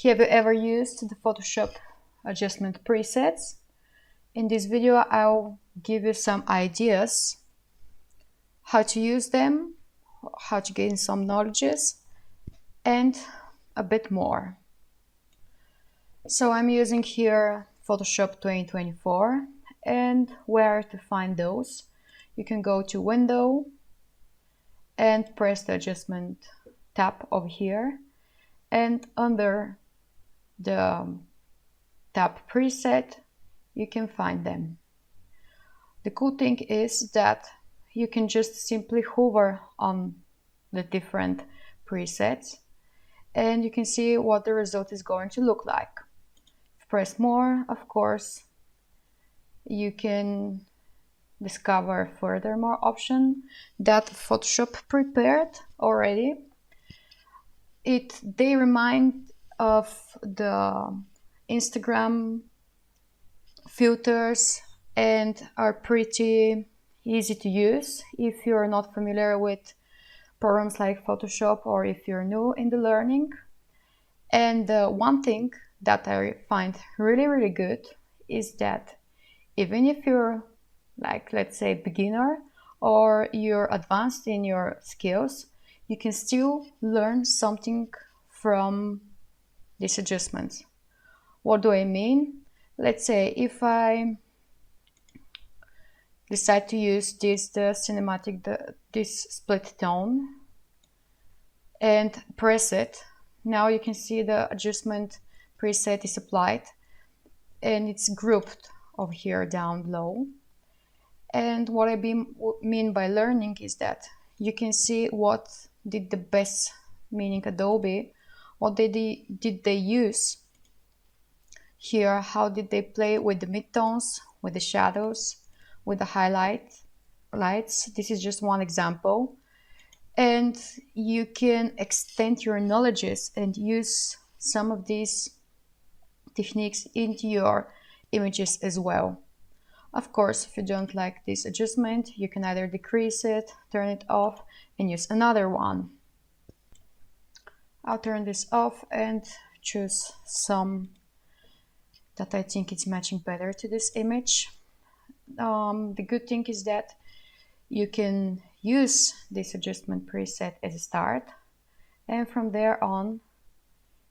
Have you ever used the Photoshop adjustment presets? In this video, I'll give you some ideas how to use them, how to gain some knowledges, and a bit more. So I'm using here Photoshop 2024, and where to find those? You can go to Window and press the adjustment tab over here, and under the tab preset you can find them. The cool thing is that you can just simply hover on the different presets and you can see what the result is going to look like. Press more, of course, you can discover furthermore option that Photoshop prepared already. They remind of the Instagram filters and are pretty easy to use if you're not familiar with programs like Photoshop or if you're new in the learning. And one thing that I find really good is that even if you're like, let's say, beginner or you're advanced in your skills, you can still learn something from these adjustments. What do I mean? Let's say if I decide to use this split tone and press it, now you can see the adjustment preset is applied and it's grouped over here down below. And what I mean by learning is that you can see what did the best, meaning Adobe, what did they use here, how did they play with the midtones, with the shadows, with the highlights. This is just one example. And you can extend your knowledges and use some of these techniques into your images as well. Of course, if you don't like this adjustment, you can either decrease it, turn it off, and use another one. I'll turn this off and choose some that I think it's matching better to this image. The good thing is that you can use this adjustment preset as a start, and from there on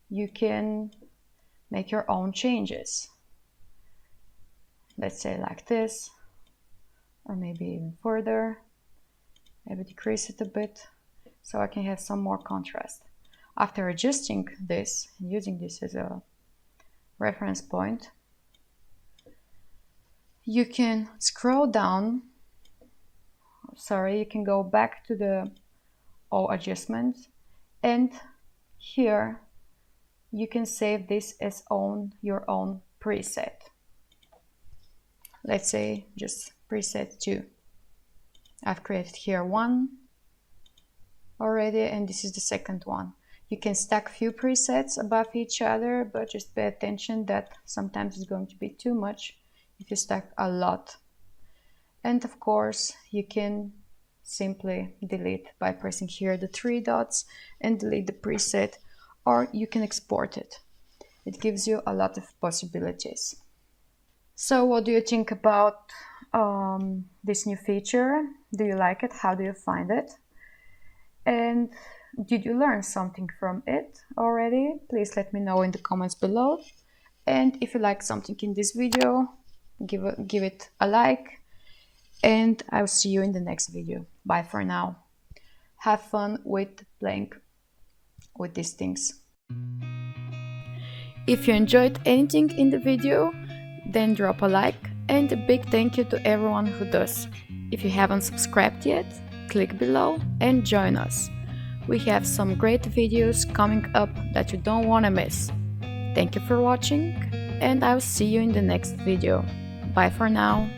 you can make your own changes. Let's say like this, or maybe even further, maybe decrease it a bit so I can have some more contrast. After adjusting this and using this as a reference point, you can scroll down, you can go back to the all adjustments, and here you can save this as your own preset. Let's say just preset 2. I've created here one already, and this is the second one. You can stack few presets above each other, but just pay attention that sometimes it's going to be too much if you stack a lot. And of course, you can simply delete by pressing here the 3 dots and delete the preset, or you can export it. It gives you a lot of possibilities. So what do you think about this new feature? Do you like it? How do you find it? And did you learn something from it already? Please let me know in the comments below. And if you like something in this video, give it a like, and I'll see you in the next video. Bye for now. Have fun with playing with these things. If you enjoyed anything in the video, then drop a like, and a big thank you to everyone who does. If you haven't subscribed yet, click below and join us. We have some great videos coming up that you don't want to miss. Thank you for watching, and I'll see you in the next video. Bye for now.